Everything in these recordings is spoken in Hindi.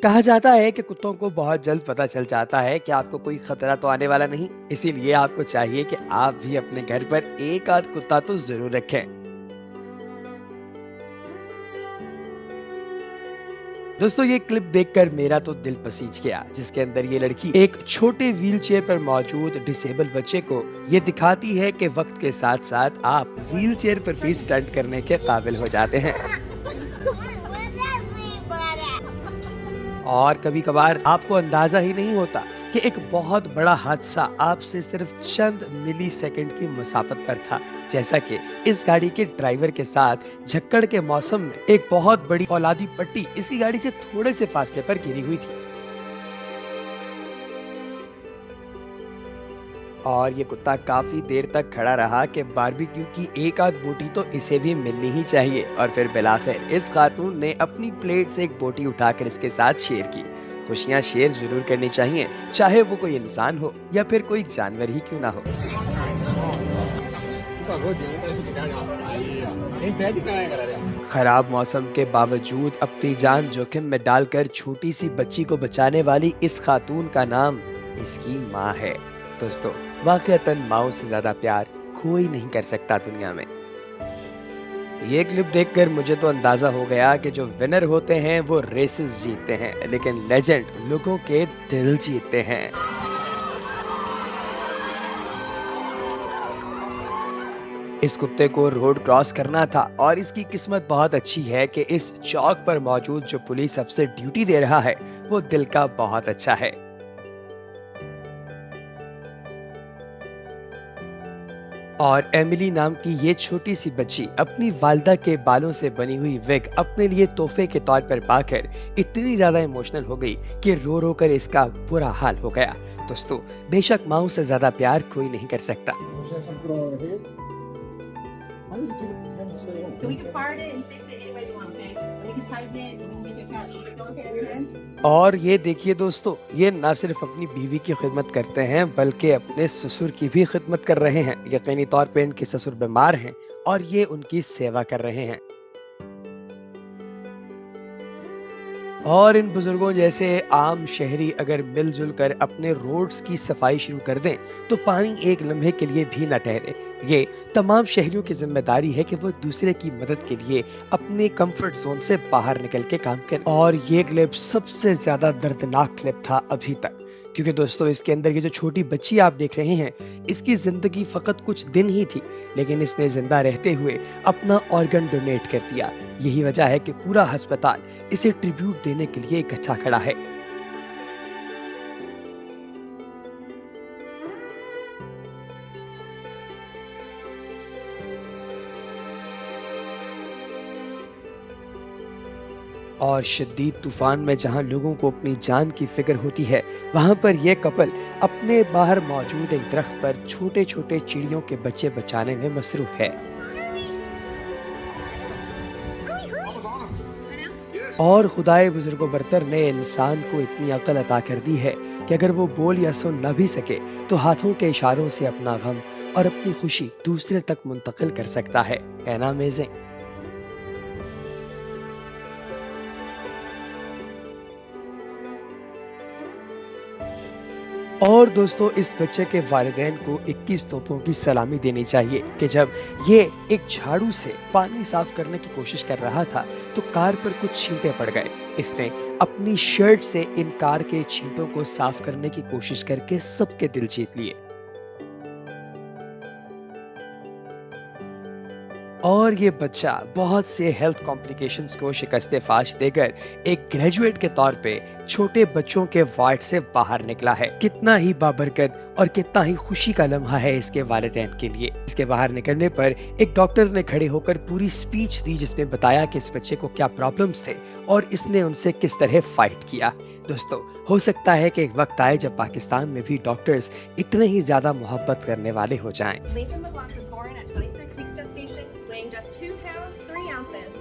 कहा जाता है कि कुत्तों को बहुत जल्द पता चल जाता है कि आपको कोई खतरा तो आने वाला नहीं। इसीलिए आपको चाहिए कि आप भी अपने घर पर एक आध कुत्ता तो जरूर रखें। दोस्तों, ये क्लिप देखकर मेरा तो दिल पसीज गया, जिसके अंदर ये लड़की एक छोटे व्हील चेयर पर मौजूद डिसेबल बच्चे को ये दिखाती है कि वक्त के साथ साथ आप व्हील चेयर पर भी स्टंट करने के काबिल हो जाते हैं। और कभी कभार आपको अंदाजा ही नहीं होता कि एक बहुत बड़ा हादसा आपसे सिर्फ चंद मिली सेकेंड की मुसाफत पर था, जैसा कि इस गाड़ी के ड्राइवर के साथ झक्कड़ के मौसम में एक बहुत बड़ी फौलादी पट्टी इसकी गाड़ी से थोड़े से फासले पर गिरी हुई थी। और ये कुत्ता काफी देर तक खड़ा रहा कि बारबेक्यू की एक आध बोटी तो इसे भी मिलनी ही चाहिए। और फिर बिलाखिर इस खातून ने अपनी प्लेट से एक बोटी उठाकर इसके साथ शेयर की। खुशियां शेयर जरूर करनी चाहिए, चाहे वो कोई इंसान हो या फिर कोई जानवर ही क्यों ना हो। खराब मौसम के बावजूद अपनी जान जोखिम में डालकर छोटी सी बच्ची को बचाने वाली इस खातून का नाम इसकी माँ है। दोस्तों, वाकईतन माओ से ज्यादा प्यार कोई नहीं कर सकता दुनिया में। ये क्लिप देखकर मुझे तो अंदाजा हो गया कि जो विनर होते हैं वो रेसेस जीतते हैं, लेकिन लेजेंड लोगों के दिल जीतते हैं। इस कुत्ते को रोड क्रॉस करना था और इसकी किस्मत बहुत अच्छी है कि इस चौक पर मौजूद जो पुलिस अफसर ड्यूटी दे रहा है वो दिल का बहुत अच्छा है। और एमिली नाम की ये छोटी सी बच्ची अपनी वालदा के बालों से बनी हुई विग अपने लिए तोहफे के तौर पर पाकर इतनी ज्यादा इमोशनल हो गई कि रो रो कर इसका बुरा हाल हो गया। दोस्तों, बेशक माँ से ज्यादा प्यार कोई नहीं कर सकता। So we can part it and fix it any way you want, okay? And we can tighten it and we can make it cut. Is it okay at your end? और ये देखिए दोस्तों, ये ना सिर्फ अपनी बीवी की खिदमत करते हैं बल्कि अपने ससुर की भी खिदमत कर रहे हैं। यकीनी तौर पे इनके ससुर बीमार हैं और ये उनकी सेवा कर रहे हैं। और इन बुजुर्गों जैसे आम शहरी अगर मिलजुल कर अपने रोड्स की सफाई शुरू कर दें तो पानी एक लम्हे के लिए भी न ठहरे। ये तमाम शहरियों की जिम्मेदारी है कि वो दूसरे की मदद के लिए अपने कंफर्ट जोन से बाहर निकल के काम करें। और ये क्लिप सबसे ज्यादा दर्दनाक क्लिप था अभी तक, क्योंकि दोस्तों इसके अंदर ये जो छोटी बच्ची आप देख रहे हैं, इसकी जिंदगी फकत कुछ दिन ही थी, लेकिन इसने जिंदा रहते हुए अपना ऑर्गन डोनेट कर दिया। यही वजह है कि पूरा अस्पताल इसे ट्रिब्यूट देने के लिए इकट्ठा खड़ा है। और शदीद तूफान में जहां लोगों को अपनी जान की फिक्र होती है, वहां पर यह कपल अपने बाहर मौजूद एक दरख्त पर छोटे छोटे चिड़ियों के बच्चे बचाने में मसरूफ है। और खुदाए बुजुर्गो बरतर ने इंसान को इतनी अक्ल अता कर दी है कि अगर वो बोल या सुन न भी सके तो हाथों के इशारों से अपना गम और अपनी खुशी दूसरे तक मुंतकिल कर सकता है ना अमेजिंग। और दोस्तों, इस बच्चे के वालिदैन को 21 तोपों की सलामी देनी चाहिए कि जब ये एक झाड़ू से पानी साफ करने की कोशिश कर रहा था तो कार पर कुछ छींटे पड़ गए। इसने अपनी शर्ट से इन कार के छींटों को साफ करने की कोशिश करके सबके दिल जीत लिए। और ये बच्चा बहुत से हेल्थ कॉम्प्लिकेशंस को शिकस्त फाश देकर एक ग्रेजुएट के तौर पे छोटे बच्चों के वार्ड से बाहर निकला है। कितना ही बाबरकत और कितना ही खुशी का लम्हा है इसके वालिदैन के लिए। इसके बाहर निकलने पर एक डॉक्टर ने खड़े होकर पूरी स्पीच दी जिसमें बताया कि इस बच्चे को क्या प्रॉब्लम्स थे और इसने उनसे किस तरह फाइट किया। दोस्तों, हो सकता है कि एक वक्त आए जब पाकिस्तान में भी डॉक्टर्स इतने ही ज्यादा मोहब्बत करने वाले हो जाएं। Lathan LeBlanc was born at 26 weeks gestation, weighing just 2 pounds 3 ounces.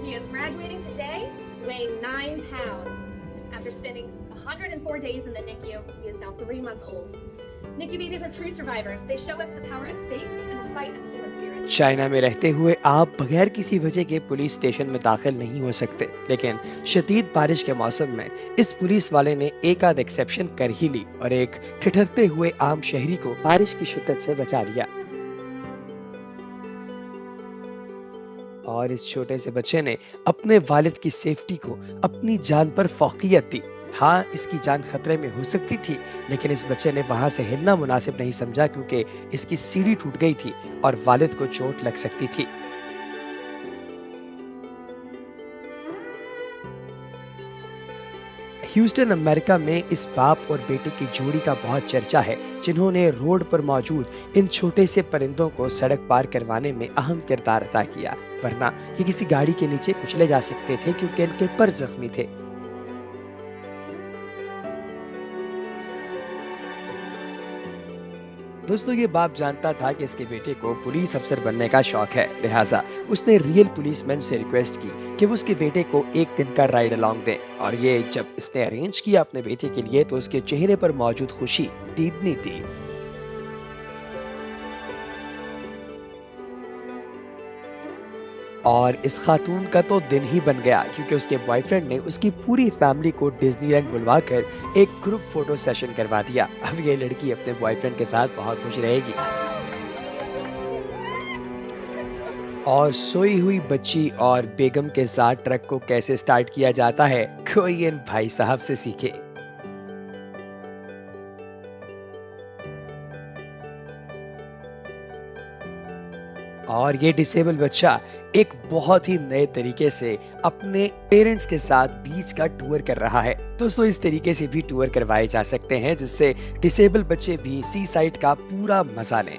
He is graduating today, weighing 9 pounds. At after spending 104 days in the NICU. He is now 3 months old. NICU babies are true survivors. They show us the power of faith and the fight of the human spirit. China में रहते हुए आप बगैर किसी वजह के पुलिस स्टेशन में दाखिल नहीं हो सकते, लेकिन शदीद बारिश के मौसम में इस पुलिस वाले ने एक आध एक्सेप्शन कर ही ली और एक ठिठुरते हुए आम शहरी को बारिश की शिद्दत से बचा लिया। और इस छोटे से बच्चे ने अपने वालिद की सेफ्टी को अपनी जान पर फौकियत दी। हाँ, इसकी जान खतरे में हो सकती थी, लेकिन इस बच्चे ने वहां से हिलना मुनासिब नहीं समझा क्योंकि इसकी सीढ़ी टूट गई थी और वालिद को चोट लग सकती थी। ह्यूस्टन अमेरिका में इस बाप और बेटे की जोड़ी का बहुत चर्चा है, जिन्होंने रोड पर मौजूद इन छोटे से परिंदों को सड़क पार करवाने में अहम किरदार अदा किया, वरना ये किसी गाड़ी के नीचे कुचले जा सकते थे क्योंकि इनके पर जख्मी थे। दोस्तों, ये बाप जानता था कि इसके बेटे को पुलिस अफसर बनने का शौक है, लिहाजा उसने रियल पुलिसमैन से रिक्वेस्ट की कि वो उसके बेटे को एक दिन का राइड अलोंग दें। और ये जब इसने अरेंज किया अपने बेटे के लिए तो उसके चेहरे पर मौजूद खुशी दीदनी थी। और इस खातून का तो दिन ही बन गया क्योंकि उसके बॉयफ्रेंड ने उसकी पूरी फैमिली को डिज्नीलैंड बुलवाकर एक ग्रुप फोटो सेशन करवा दिया। अब ये लड़की अपने बॉयफ्रेंड के साथ बहुत खुश रहेगी। और सोई हुई बच्ची और बेगम के साथ ट्रक को कैसे स्टार्ट किया जाता है, कोई इन भाई साहब से सीखे। और ये डिसेबल बच्चा एक बहुत ही नए तरीके से अपने पेरेंट्स के साथ बीच का टूर कर रहा है। दोस्तों, इस तरीके से भी टूर करवाए जा सकते हैं जिससे डिसेबल बच्चे भी सी साइड का पूरा मजा लें।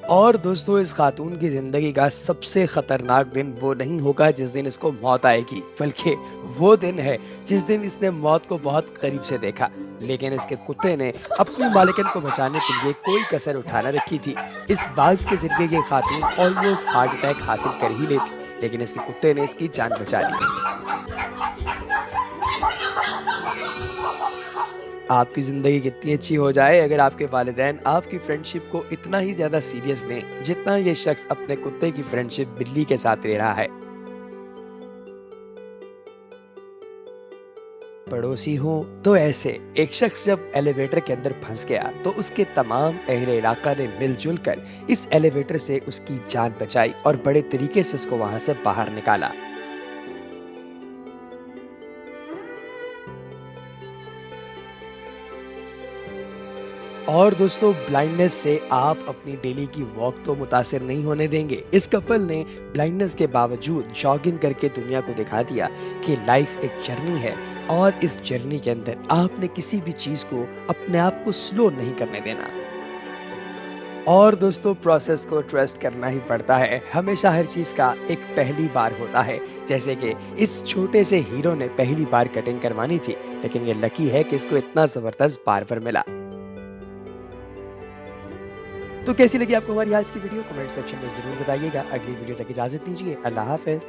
और दोस्तों, इस खातून की जिंदगी का सबसे खतरनाक दिन वो नहीं होगा जिस दिन इसको मौत आएगी, बल्कि वो दिन है जिस दिन इसने मौत को बहुत करीब से देखा। लेकिन इसके कुत्ते ने अपनी मालिकन को बचाने के लिए कोई कसर उठा न रखी थी। इस बाज के जरिए ये खातून ऑलमोस्ट हार्ट अटैक हासिल कर ही लेती, लेकिन इसके कुत्ते ने इसकी जान बचा ली। आपकी ज़िंदगी कितनी अच्छी हो जाए अगर आपके वालिदैन आपकी फ्रेंडशिप को इतना ही ज़्यादा सीरियस लें जितना ये शख्स अपने कुत्ते की फ्रेंडशिप बिल्ली के साथ ले रहा है। पड़ोसी हो तो ऐसे एक शख्स जब एलिवेटर के अंदर फंस गया तो उसके तमाम अहले इलाका ने मिलजुल कर इस एलिवेटर से उसकी जान बचाई और बड़े तरीके से उसको वहां से बाहर निकाला। और दोस्तों, ब्लाइंडनेस से आप अपनी डेली की वॉक तो मुतासिर नहीं होने देंगे। इस कपल ने ब्लाइंडनेस के बावजूद जॉगिंग करके दुनिया को दिखा दिया कि लाइफ एक जर्नी है और इस जर्नी के अंदर आपने किसी भी चीज को अपने आप को स्लो नहीं करने देना। और दोस्तों, प्रोसेस को ट्रस्ट करना ही पड़ता है। हमेशा हर चीज का एक पहली बार होता है, जैसे कि इस छोटे से हीरो ने पहली बार कटिंग करवानी थी, लेकिन ये लकी है कि इसको इतना जबरदस्त बार्बर मिला। तो कैसी लगी आपको हमारी आज की वीडियो? कमेंट सेक्शन में जरूर बताइएगा। अगली वीडियो तक इजाजत दीजिए। अल्लाह हाफिज।